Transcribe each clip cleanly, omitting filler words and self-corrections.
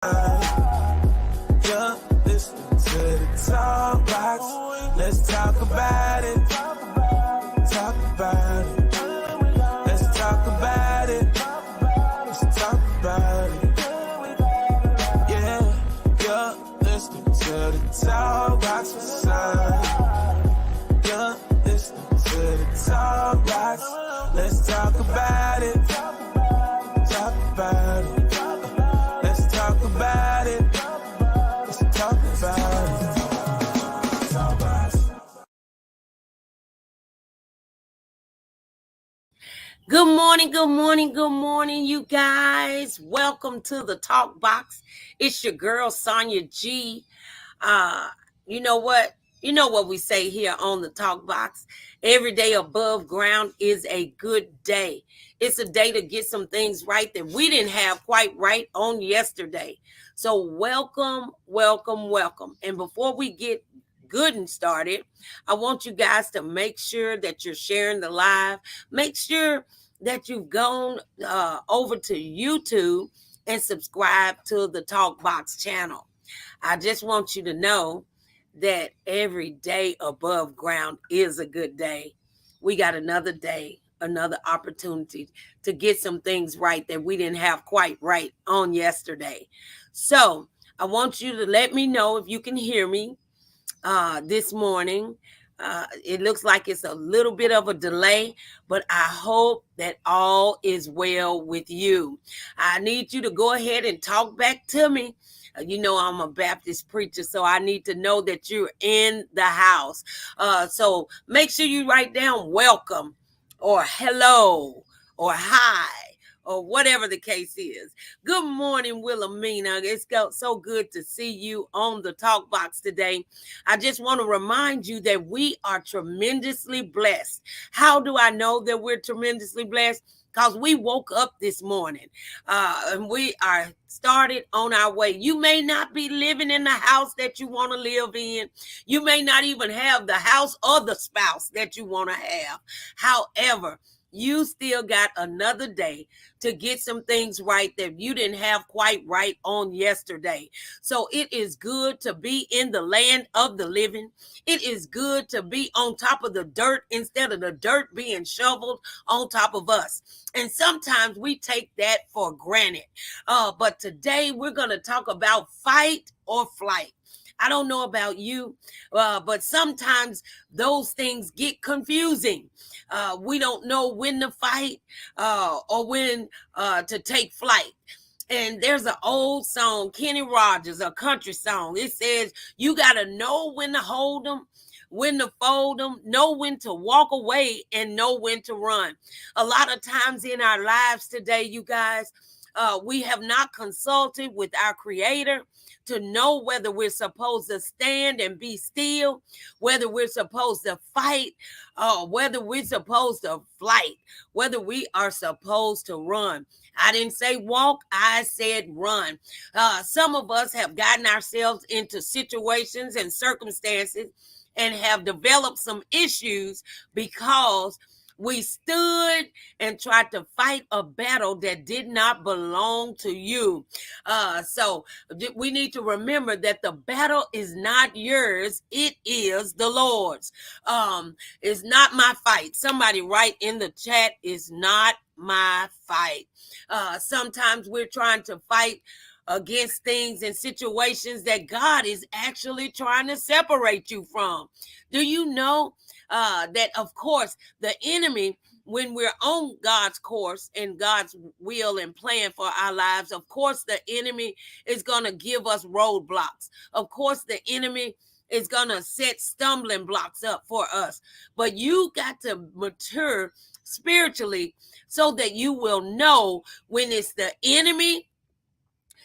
Yeah, listening to the Talk Box. Let's talk about it. Talk about it. Let's talk about it. Let's talk about it. Yeah, listening to the Talk Box for some. Yeah, listening to the Talk Box. Let's talk about it. Talk about it. Let's talk about it. Let's talk about it. Talk about it. Good morning, you guys. Welcome to the Talk Box. It's your girl, Sonia G. You know what? You know what we say here on the Talk Box. Every day above ground is a good day. It's a day to get some things right that we didn't have quite right on yesterday. So welcome. And before we get good and started, I want you guys to make sure that you're sharing the live. Make sure that you've gone over to YouTube and subscribe to the Talk Box channel. I just want you to know that every day above ground is a good day. We got another day, another opportunity to get some things right that we didn't have quite right on yesterday. So I want you to let me know if you can hear me this morning. It looks like it's a little bit of a delay, but I hope that all is well with you. I need you to go ahead and talk back to me. You know, I'm a Baptist preacher, so I need to know that you're in the house. So make sure you write down welcome or hello or hi or whatever the case is. Good morning, Wilhelmina. It's so good to see you on the Talk Box today. I just want to remind you that we are tremendously blessed. How do I know that we're tremendously blessed? Because we woke up this morning and we are started on our way. You may not be living in the house that you want to live in. You may not even have the house or the spouse that you want to have. However, you still got another day to get some things right that you didn't have quite right on yesterday. So it is good to be in the land of the living. It is good to be on top of the dirt instead of the dirt being shoveled on top of us. And sometimes we take that for granted. But today we're going to talk about fight or flight. I don't know about you, but sometimes those things get confusing. We don't know when to fight or when to take flight. And there's an old song, Kenny Rogers, a country song. It says, you got to know when to hold them, when to fold them, know when to walk away, and know when to run. A lot of times in our lives today, you guys, we have not consulted with our Creator to know whether we're supposed to stand and be still, whether we're supposed to fight, whether we're supposed to flight, whether we are supposed to run. I didn't say walk, I said run. Some of us have gotten ourselves into situations and circumstances and have developed some issues because we stood and tried to fight a battle that did not belong to you. So we need to remember that the battle is not yours. It is the Lord's. It's not my fight. Somebody write in the chat, it's not my fight. Sometimes we're trying to fight against things and situations that God is actually trying to separate you from. Do you know that, of course, the enemy, when we're on God's course and God's will and plan for our lives, of course, the enemy is going to give us roadblocks. Of course, the enemy is going to set stumbling blocks up for us. But you got to mature spiritually so that you will know when it's the enemy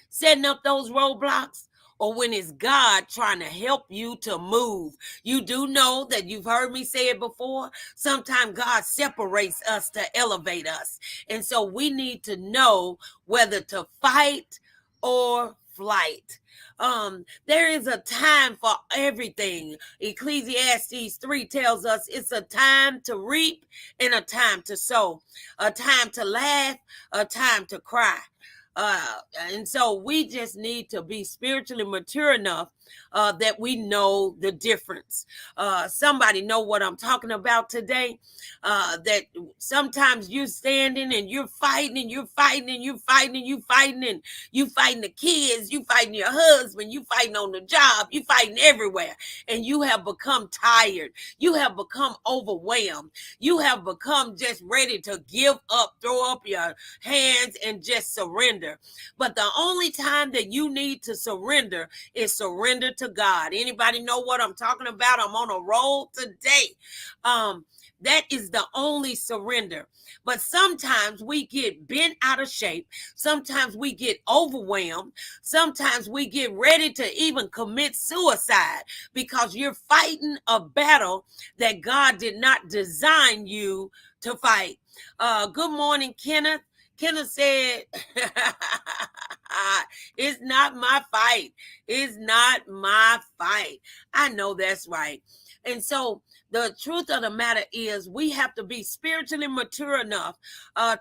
setting up those roadblocks or when it's God trying to help you to move. You do know that you've heard me say it before. Sometimes God separates us to elevate us. And so we need to know whether to fight or flight. There is a time for everything. Ecclesiastes 3 tells us it's a time to reap and a time to sow, a time to laugh, a time to cry. And so we just need to be spiritually mature enough that we know the difference. Somebody know what I'm talking about today. That sometimes you're standing and you're fighting and you're fighting and you're fighting and you're fighting and you fighting the kids, you fighting your husband, you fighting on the job, you fighting everywhere, and you have become tired. You have become overwhelmed. You have become just ready to give up, throw up your hands and just surrender. But the only time that you need to surrender is surrender to God. Anybody know what I'm talking about? I'm on a roll today. That is the only surrender. But sometimes we get bent out of shape. Sometimes we get overwhelmed. Sometimes we get ready to even commit suicide because you're fighting a battle that God did not design you to fight. Good morning, Kenneth. Kenneth said, it's not my fight. It's not my fight. I know that's right. And so the truth of the matter is we have to be spiritually mature enough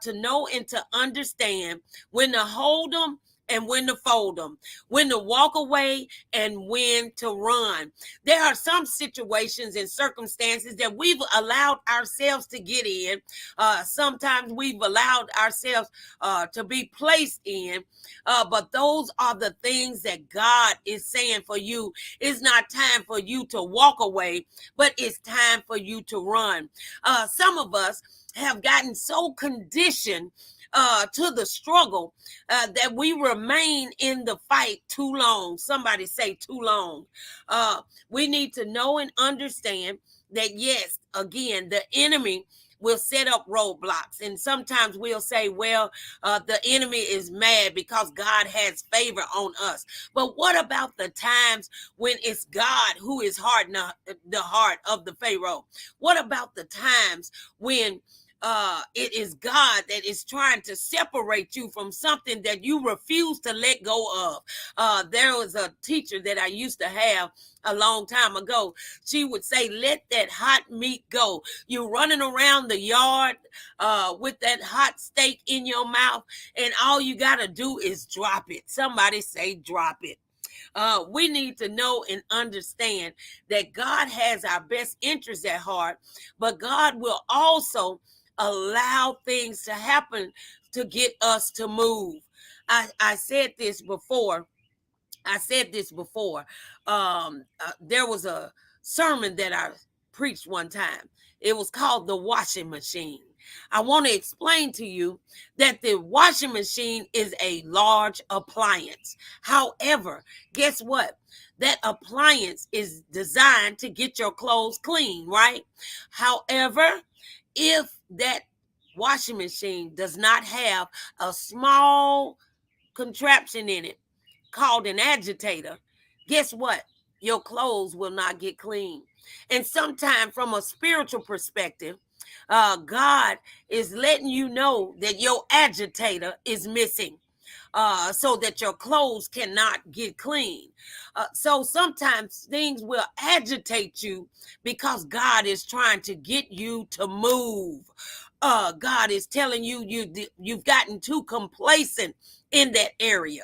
to know and to understand when to hold them and when to fold them, when to walk away and when to run. There are some situations and circumstances that we've allowed ourselves to get in. Sometimes we've allowed ourselves to be placed in, but those are the things that God is saying for you. It's not time for you to walk away, but it's time for you to run. Some of us have gotten so conditioned to the struggle that we remain in the fight too long. Somebody say too long. We need to know and understand that, yes, again, the enemy will set up roadblocks. And sometimes we'll say, well, the enemy is mad because God has favor on us. But what about the times when it's God who is hardening the heart of the Pharaoh? What about the times when it is God that is trying to separate you from something that you refuse to let go of? There was a teacher that I used to have a long time ago. She would say, let that hot meat go. You're running around the yard with that hot steak in your mouth, and all you got to do is drop it. Somebody say drop it. We need to know and understand that God has our best interests at heart, but God will also allow things to happen to get us to move. I said this before. There was a sermon that I preached one time. It was called The Washing Machine. I want to explain to you that the washing machine is a large appliance. However, guess what? That appliance is designed to get your clothes clean, right? However, if that washing machine does not have a small contraption in it called an agitator, guess what? Your clothes will not get clean. And sometimes from a spiritual perspective, God is letting you know that your agitator is missing. So that your clothes cannot get clean. So sometimes things will agitate you because God is trying to get you to move. God is telling you you've gotten too complacent in that area.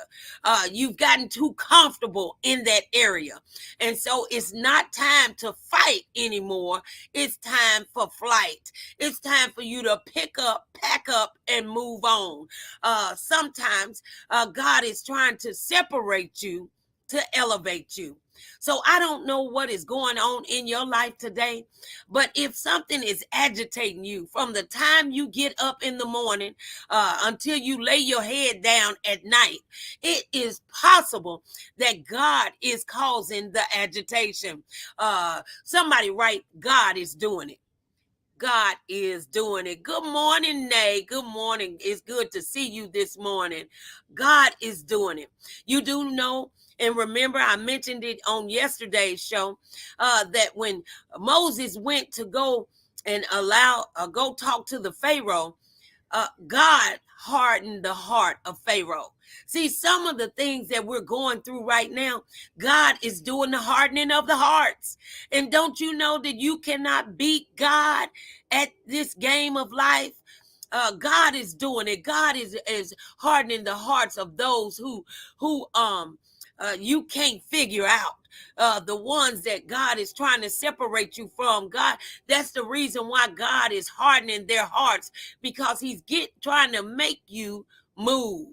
You've gotten too comfortable in that area. And so it's not time to fight anymore. It's time for flight. It's time for you to pick up, pack up, and move on. Sometimes God is trying to separate you to elevate you. So I don't know what is going on in your life today, but if something is agitating you from the time you get up in the morning until you lay your head down at night, it is possible that God is causing the agitation. Somebody write, God is doing it. God is doing it. Good morning, Nay. Good morning. It's good to see you this morning. God is doing it. You do know, and remember, I mentioned it on yesterday's show, that when Moses went to go and go talk to the Pharaoh, God hardened the heart of Pharaoh. See, some of the things that we're going through right now, God is doing the hardening of the hearts. And don't you know that you cannot beat God at this game of life? God is doing it. God is hardening the hearts of those who you can't figure out. The ones that God is trying to separate you from. God, that's the reason why God is hardening their hearts, because he's trying to make you move.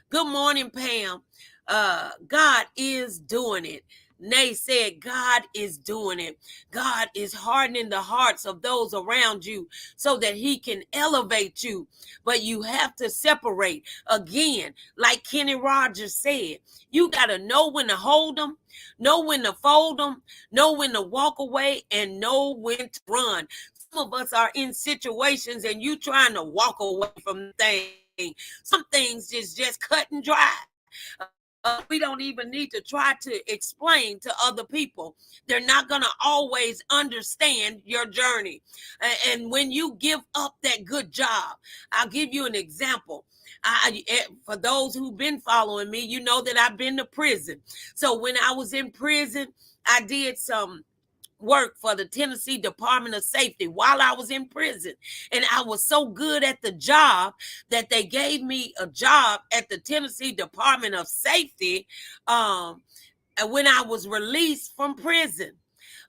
Good morning, Pam. God is doing it. Nay said, God is doing it. God is hardening the hearts of those around you so that he can elevate you. But you have to separate. Again, like Kenny Rogers said, you got to know when to hold them, know when to fold them, know when to walk away, and know when to run. Some of us are in situations and you trying to walk away from things. Some things is just cut and dry. We don't even need to try to explain to other people. They're not going to always understand your journey. And when you give up that good job, I'll give you an example. For those who've been following me, you know that I've been to prison. So when I was in prison, I did some work for the Tennessee Department of Safety while I was in prison. And I was so good at the job that they gave me a job at the Tennessee Department of Safety when I was released from prison.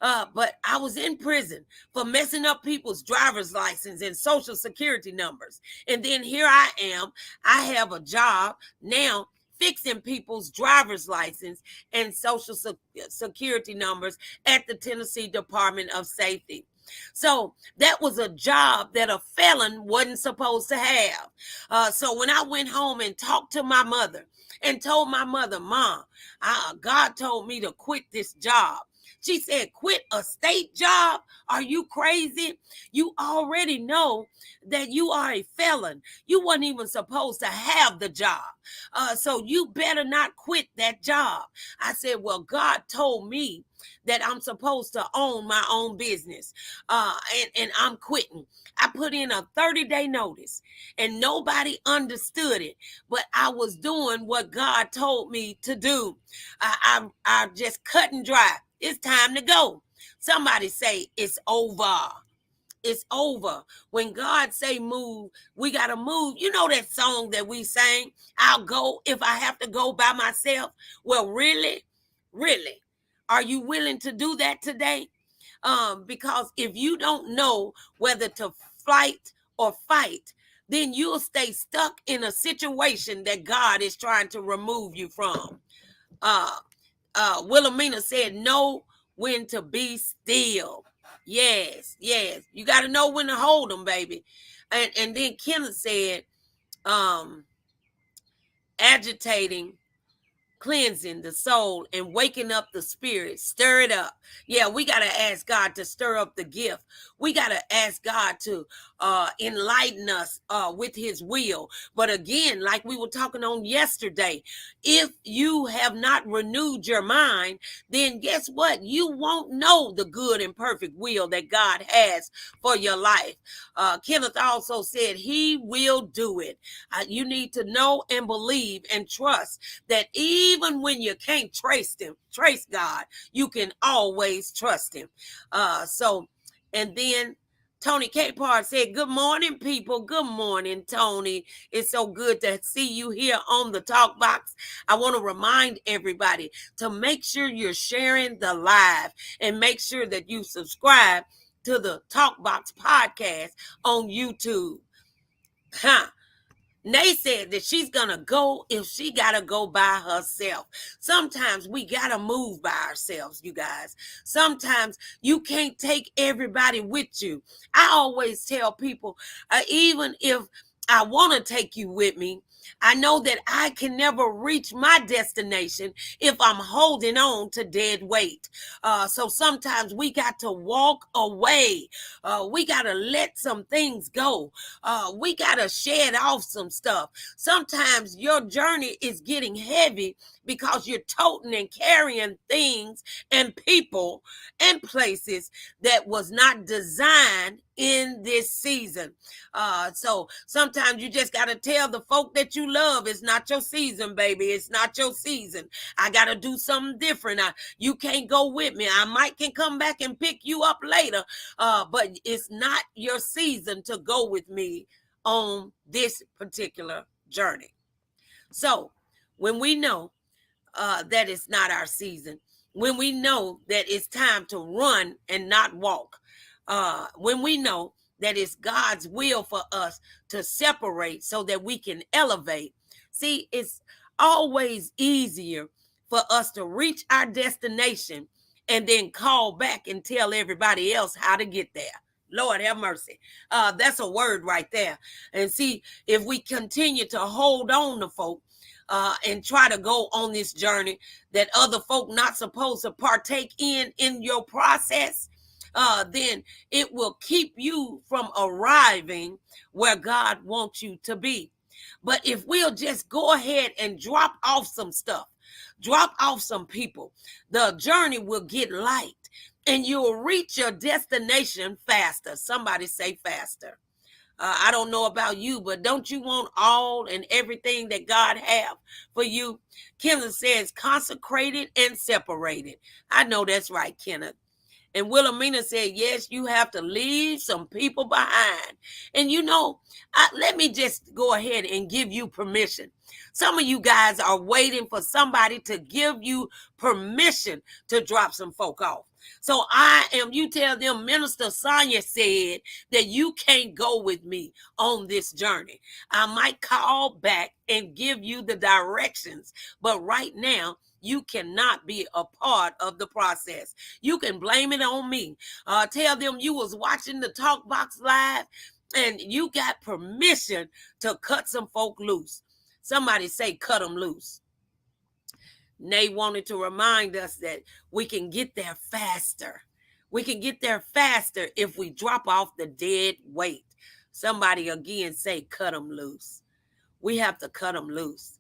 But I was in prison for messing up people's driver's license and social security numbers. And then here I am. I have a job now fixing people's driver's license and social security numbers at the Tennessee Department of Safety. So that was a job that a felon wasn't supposed to have. So when I went home and talked to my mother and told my mother, Mom, God told me to quit this job. She said, quit a state job? Are you crazy? You already know that you are a felon. You weren't even supposed to have the job. So you better not quit that job. I said, well, God told me that I'm supposed to own my own business. And I'm quitting. I put in a 30-day notice and nobody understood it, but I was doing what God told me to do. I just cut and dry. It's time to go. Somebody say it's over. It's over. When God say move, we got to move. You know that song that we sang, I'll go if I have to go by myself. Well, really, are you willing to do that today? Because if you don't know whether to flight or fight, then you'll stay stuck in a situation that God is trying to remove you from. Wilhelmina said, know when to be still. Yes. You got to know when to hold them, baby. And then Kenneth said, agitating, cleansing the soul and waking up the spirit. Stir it up. Yeah, we got to ask God to stir up the gift. We got to ask God to enlighten us with his will. But again, like we were talking on yesterday, if you have not renewed your mind, then guess what? You won't know the good and perfect will that God has for your life. Kenneth also said he will do it. You need to know and believe and trust that even when you can't trace God, you can always trust him. And then Tony Capard said, good morning, people. Good morning, Tony. It's so good to see you here on the Talk Box. I want to remind everybody to make sure you're sharing the live and make sure that you subscribe to the Talk Box podcast on YouTube. Nay said that she's going to go if she got to go by herself. Sometimes we got to move by ourselves, you guys. Sometimes you can't take everybody with you. I always tell people, even if I want to take you with me, I know that I can never reach my destination if I'm holding on to dead weight. So sometimes we got to walk away. We got to let some things go. We got to shed off some stuff. Sometimes your journey is getting heavy because you're toting and carrying things and people and places that was not designed in this season. So sometimes you just got to tell the folk that you love, it's not your season, baby. It's not your season. I got to do something different. You can't go with me. I can come back and pick you up later, but it's not your season to go with me on this particular journey. So when we know that it's not our season, when we know that it's time to run and not walk, when we know that it's God's will for us to separate so that we can elevate. See, it's always easier for us to reach our destination and then call back and tell everybody else how to get there. Lord have mercy. That's a word right there. And see, if we continue to hold on to folk and try to go on this journey that other folk not supposed to partake in your process, then it will keep you from arriving where God wants you to be. But if we'll just go ahead and drop off some stuff, drop off some people, the journey will get light and you'll reach your destination faster. Somebody say faster. I don't know about you, but don't you want all and everything that God have for you? Kenneth says consecrated and separated. I know that's right, Kenneth. And Wilhelmina said, yes, you have to leave some people behind. And you know, let me just go ahead and give you permission. Some of you guys are waiting for somebody to give you permission to drop some folk off. So you tell them, Minister Sonia said that you can't go with me on this journey. I might call back and give you the directions, but right now, you cannot be a part of the process. You can blame it on me. Tell them you was watching the Talk Box Live and you got permission to cut some folk loose. Somebody say cut them loose. Nay wanted to remind us that we can get there faster. We can get there faster if we drop off the dead weight. Somebody again say cut them loose. We have to cut them loose.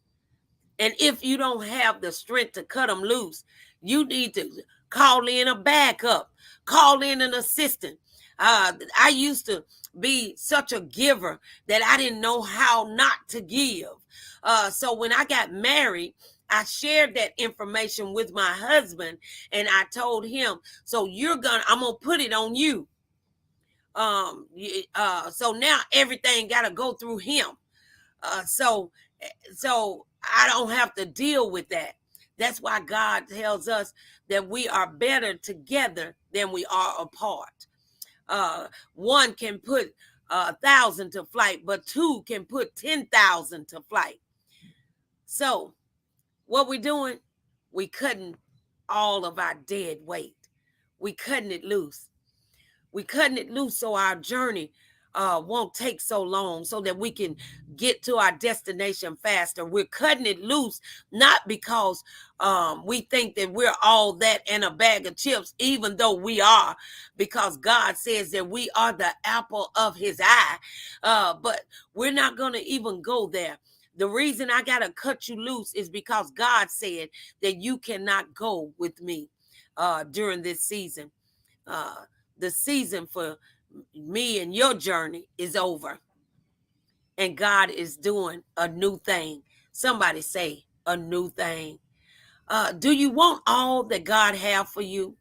And if you don't have the strength to cut them loose, you need to call in a backup, call in an assistant. I used to be such a giver that I didn't know how not to give. So when I got married, I shared that information with my husband and I told him, so I'm going to put it on you. So now everything got to go through him. So I don't have to deal with that. That's why God tells us that we are better together than we are apart. One can put 1,000 to flight, but two can put 10,000 to flight. So what we doing? We cutting all of our dead weight. We cutting it loose. We cutting it loose so our journey won't take so long, so that we can get to our destination faster. We're cutting it loose, not because we think that we're all that and a bag of chips, even though we are, because God says that we are the apple of his eye. But we're not going to even go there. The reason I got to cut you loose is because God said that you cannot go with me during this season. The season for me and your journey is over. And God is doing a new thing. Somebody say a new thing. Do you want all that God have for you?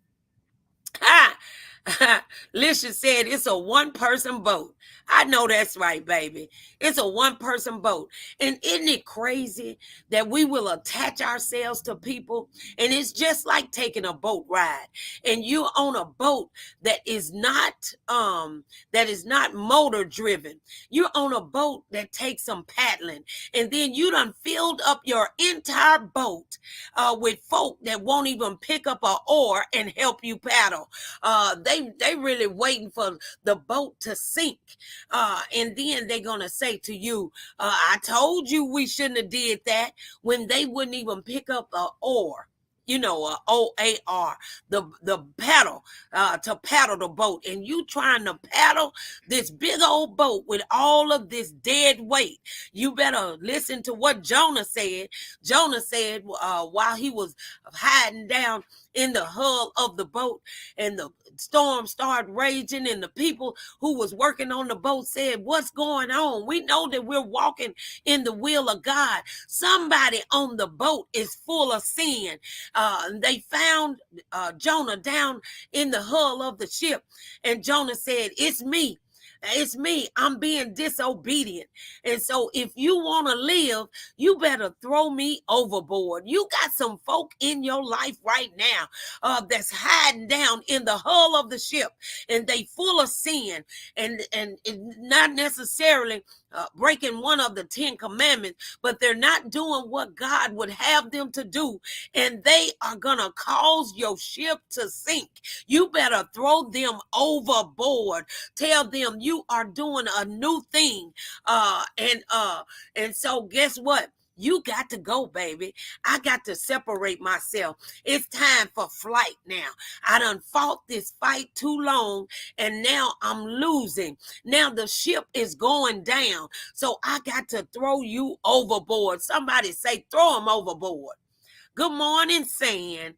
Lisha said it's a one-person boat. I know that's right, baby. It's a one-person boat. And isn't it crazy that we will attach ourselves to people? And it's just like taking a boat ride. And you're on a boat that is not motor driven. You're on a boat that takes some paddling. And then you done filled up your entire boat with folk that won't even pick up an oar and help you paddle. They really waiting for the boat to sink. And then they're going to say to you, I told you we shouldn't have did that, when they wouldn't even pick up an oar. You know, OAR, the paddle, to paddle the boat. And you trying to paddle this big old boat with all of this dead weight. You better listen to what Jonah said. Jonah said while he was hiding down in the hull of the boat and the storm started raging and the people who was working on the boat said, what's going on? We know that we're walking in the will of God. Somebody on the boat is full of sin. They found Jonah down in the hull of the ship, and Jonah said, it's me. It's me. I'm being disobedient. And so if you want to live, you better throw me overboard. You got some folk in your life right now that's hiding down in the hull of the ship, and they full of sin, and not necessarily breaking one of the 10 commandments, but they're not doing what God would have them to do, and they are going to cause your ship to sink. You better throw them overboard. Tell them you are doing a new thing. And so guess what? You got to go, baby. I got to separate myself. It's time for flight now. I done fought this fight too long, and now I'm losing. Now the ship is going down. So I got to throw you overboard. Somebody say, throw them overboard. Good morning, Sand.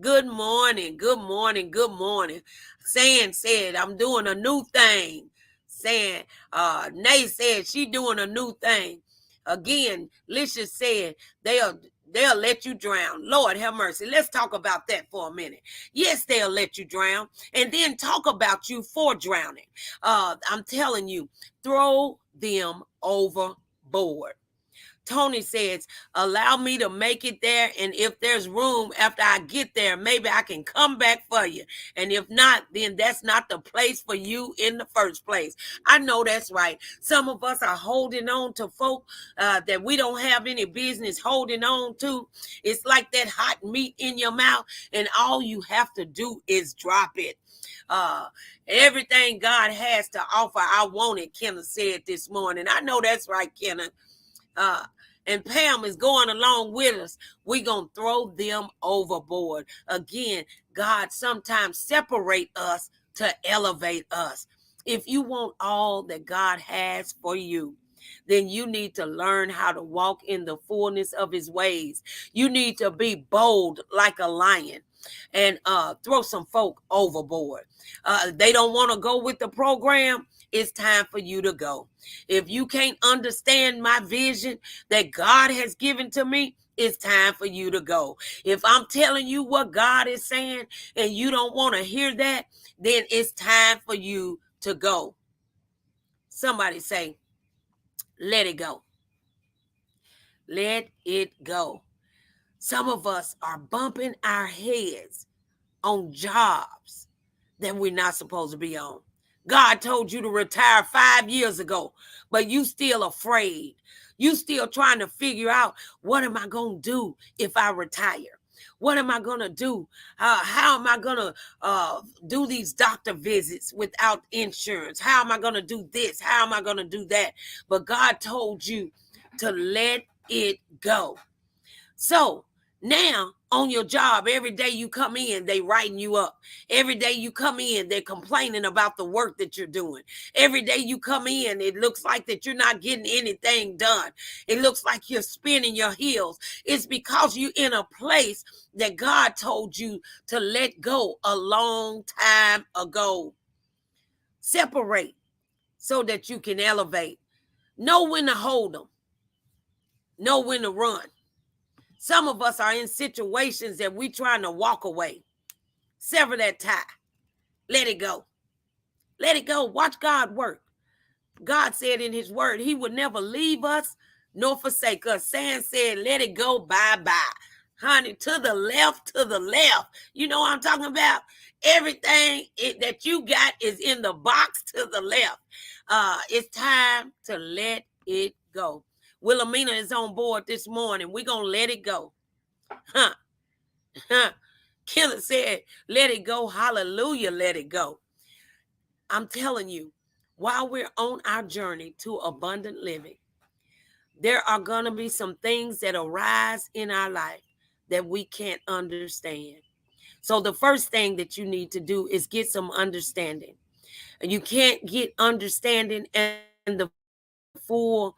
Good morning. Good morning. Good morning. Sand said, I'm doing a new thing. Saying, Nay said she doing a new thing. Again, Lisha said they'll let you drown. Lord have mercy. Let's talk about that for a minute. Yes, they'll let you drown, and then talk about you for drowning. I'm telling you, throw them overboard. Tony says, allow me to make it there, and if there's room after I get there, maybe I can come back for you. And if not, then that's not the place for you in the first place. I know that's right. Some of us are holding on to folk that we don't have any business holding on to. It's like that hot meat in your mouth, and all you have to do is drop it. Everything God has to offer, I want it, Kenneth said this morning. I know that's right, Kenneth. And Pam is going along with us. We're going to throw them overboard. Again, God sometimes separate us to elevate us. If you want all that God has for you, then you need to learn how to walk in the fullness of his ways. You need to be bold like a lion and throw some folk overboard. They don't want to go with the program. It's time for you to go. If you can't understand my vision that God has given to me, it's time for you to go. If I'm telling you what God is saying and you don't want to hear that, then it's time for you to go. Somebody say, let it go. Let it go. Some of us are bumping our heads on jobs that we're not supposed to be on. God told you to retire 5 years ago, but you still afraid. You still trying to figure out, what am I going to do if I retire? What am I going to do? How am I going to do these doctor visits without insurance? How am I going to do this? How am I going to do that? But God told you to let it go. So now on your job, every day you come in, they writing you up. Every day you come in, they're complaining about the work that you're doing. Every day you come in, it looks like that you're not getting anything done. It looks like you're spinning your heels. It's because you're in a place that God told you to let go a long time ago. Separate so that you can elevate. Know when to hold them. Know when to run. Some of us are in situations that we're trying to walk away. Sever that tie. Let it go. Let it go. Watch God work. God said in his word, he would never leave us nor forsake us. Sand said, let it go, bye-bye. Honey, to the left, to the left. You know what I'm talking about? Everything that you got is in the box to the left. It's time to let it go. Wilhelmina is on board this morning. We're going to let it go. Kenneth said, let it go. Hallelujah, let it go. I'm telling you, while we're on our journey to abundant living, there are going to be some things that arise in our life that we can't understand. So the first thing that you need to do is get some understanding. And you can't get understanding and the full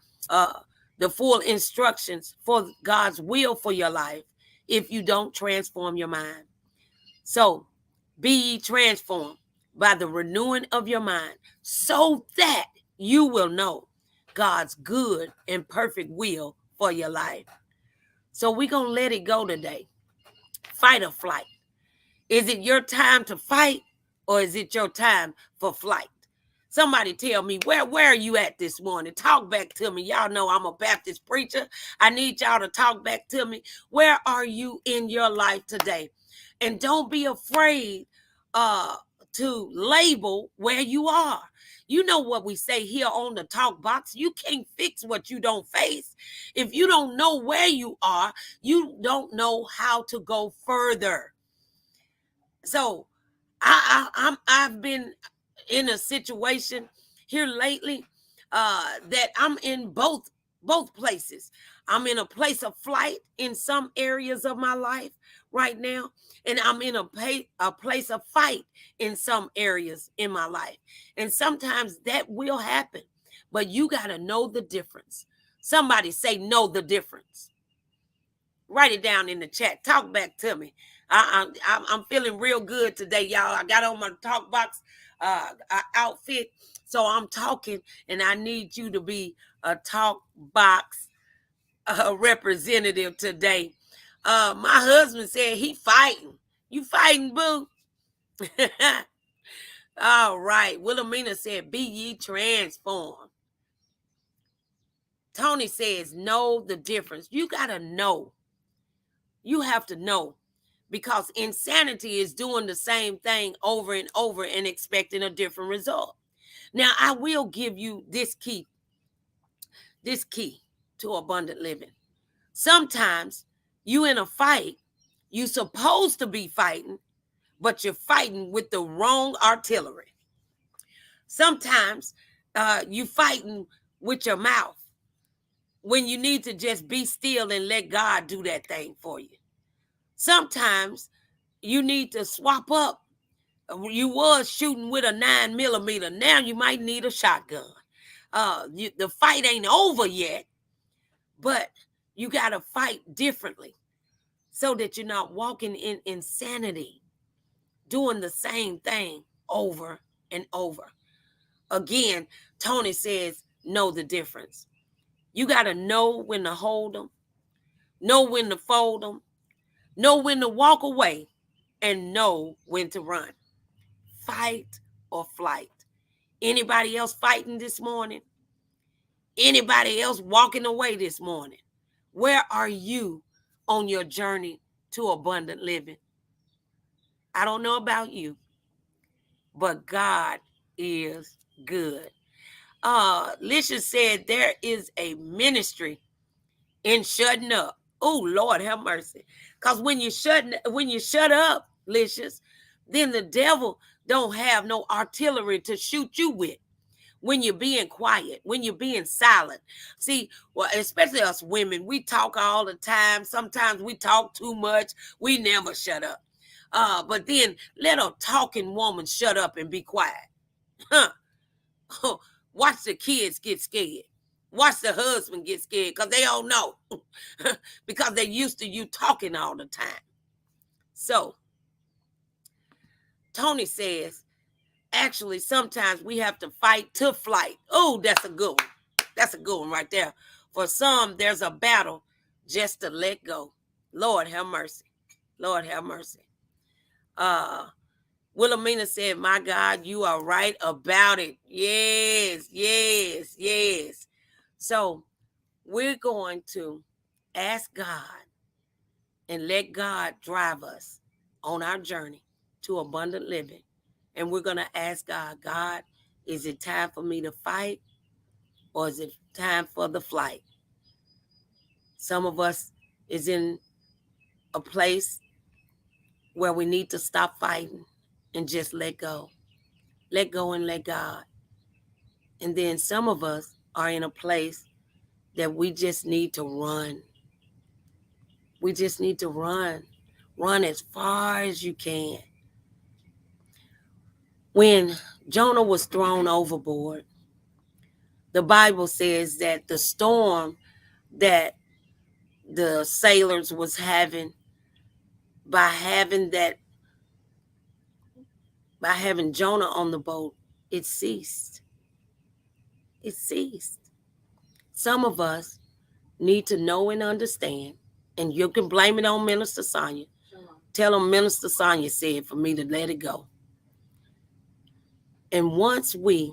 instructions for God's will for your life if you don't transform your mind. So be ye transformed by the renewing of your mind, so that you will know God's good and perfect will for your life. So we're going to let it go today. Fight or flight. Is it your time to fight, or is it your time for flight? Somebody tell me, where are you at this morning? Talk back to me. Y'all know I'm a Baptist preacher. I need y'all to talk back to me. Where are you in your life today? And don't be afraid to label where you are. You know what we say here on the Talk Box. You can't fix what you don't face. If you don't know where you are, you don't know how to go further. So I've been in a situation here lately that I'm in both places. I'm in a place of flight in some areas of my life right now, and I'm in a place of fight in some areas in my life. And sometimes that will happen, but you got to know the difference. Somebody say, know the difference. Write it down in the chat. Talk back to me. I'm feeling real good today, y'all. I got on my Talk Box outfit, so I'm talking, and I need you to be a Talk Box representative today. My husband said he fighting. You fighting, boo? All right. Wilhelmina said, be ye transformed. Tony says, know the difference. You got to know. You have to know, because insanity is doing the same thing over and over and expecting a different result. Now, I will give you this key to abundant living. Sometimes you in a fight, you supposed to be fighting, but you're fighting with the wrong artillery. Sometimes you fighting with your mouth when you need to just be still and let God do that thing for you. Sometimes you need to swap up. You was shooting with a 9mm. Now you might need a shotgun. The fight ain't over yet, but you got to fight differently so that you're not walking in insanity, doing the same thing over and over. Again, Tony says, know the difference. You got to know when to hold them, know when to fold them, know when to walk away, and know when to run. Fight or flight. Anybody else fighting this morning? Anybody else walking away this morning? Where are you on your journey to abundant living? I don't know about you, but God is good. Lisha said there is a ministry in shutting up. Oh, Lord have mercy. Because when you shut up, Licious, then the devil don't have no artillery to shoot you with. When you're being quiet, when you're being silent. See, well, especially us women, we talk all the time. Sometimes we talk too much. We never shut up. But then let a talking woman shut up and be quiet. Huh. Watch the kids get scared. Watch the husband get scared because they don't know. Because they're used to you talking all the time. So, Tony says, actually, sometimes we have to fight to flight. Oh, that's a good one. That's a good one right there. For some, there's a battle just to let go. Lord have mercy. Lord have mercy. Wilhelmina said, my God, you are right about it. Yes, yes, yes. So we're going to ask God and let God drive us on our journey to abundant living. And we're going to ask God, God, is it time for me to fight or is it time for the flight? Some of us is in a place where we need to stop fighting and just let go. Let go and let God. And then some of us are in a place that we just need to run. We just need to run. Run as far as you can. When Jonah was thrown overboard, the Bible says that the storm that the sailors was having, by having Jonah on the boat, it ceased. It ceased. Some of us need to know and understand, and you can blame it on Minister Sonia. Tell them Minister Sonia said for me to let it go. And once we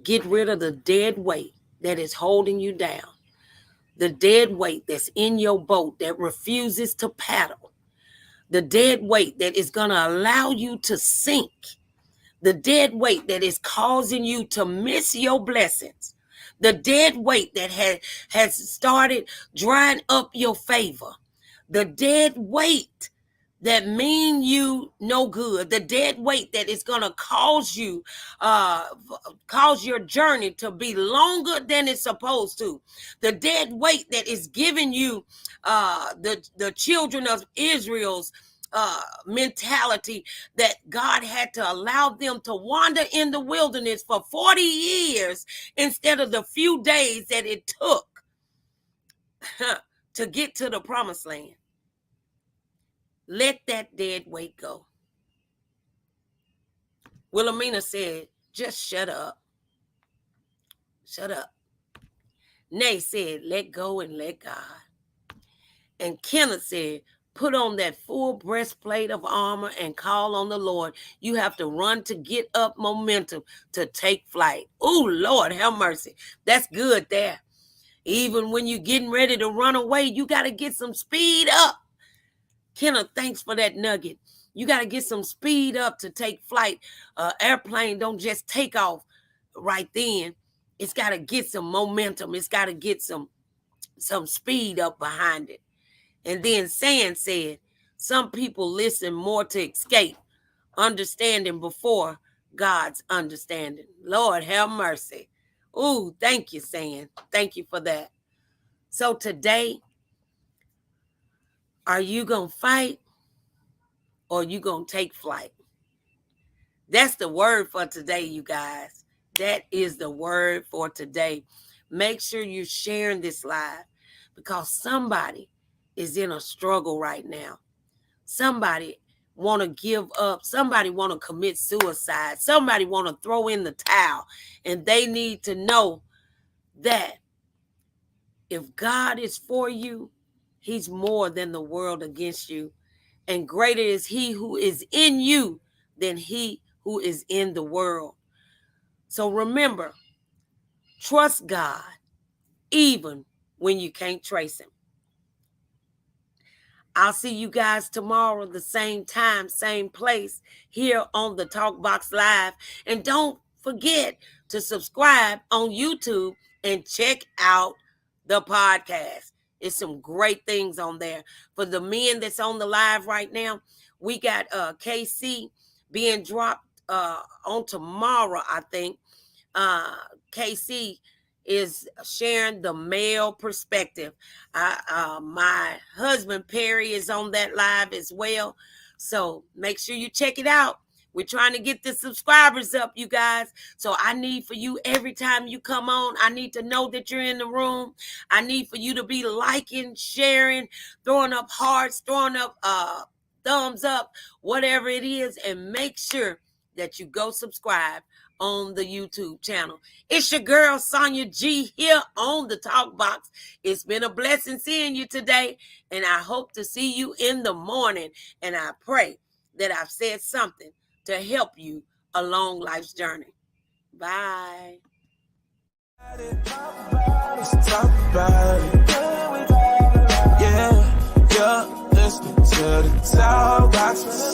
Get rid of the dead weight that is holding you down. The dead weight that's in your boat that refuses to paddle. The dead weight that is going to allow you to sink. The dead weight that is causing you to miss your blessings. The dead weight that has started drying up your favor. The dead weight that mean you no good. The dead weight that is going to cause your journey to be longer than it's supposed to. The dead weight that is giving you the children of Israel's mentality that God had to allow them to wander in the wilderness for 40 years instead of the few days that it took to get to the promised land. Let that dead weight go. Wilhelmina said, just shut up. Shut up. Nay said, let go and let God. And Kenneth said, put on that full breastplate of armor and call on the Lord. You have to run to get up momentum to take flight. Oh, Lord, have mercy. That's good there. Even when you're getting ready to run away, you got to get some speed up. Kenneth, thanks for that nugget. You got to get some speed up to take flight. Airplane don't just take off right then. It's got to get some momentum. It's got to get some speed up behind it. And then Sand said, some people listen more to escape, understanding before God's understanding. Lord, have mercy. Ooh, thank you, Sand. Thank you for that. So today, are you going to fight or are you going to take flight? That's the word for today, you guys. That is the word for today. Make sure you're sharing this live because somebody is in a struggle right now. Somebody want to give up. Somebody want to commit suicide. Somebody want to throw in the towel. And they need to know that if God is for you, he's more than the world against you. And greater is he who is in you than he who is in the world. So remember, trust God even when you can't trace him. I'll see you guys tomorrow, the same time, same place, here on the Talk Box Live. And don't forget to subscribe on YouTube and check out the podcast. It's some great things on there. For the men that's on the live right now, we got KC being dropped on tomorrow, I think. KC is sharing the male perspective. My husband, Perry, is on that live as well. So make sure you check it out. We're trying to get the subscribers up, you guys. So I need for you, every time you come on, I need to know that you're in the room. I need for you to be liking, sharing, throwing up hearts, throwing up thumbs up, whatever it is. And make sure that you go subscribe on the YouTube channel. It's your girl, Sonya G, here on the Talk Box. It's been a blessing seeing you today, and I hope to see you in the morning. And I pray that I've said something to help you along life's journey. Bye. Let's talk about it. Yeah, you're listening to the Talk Box.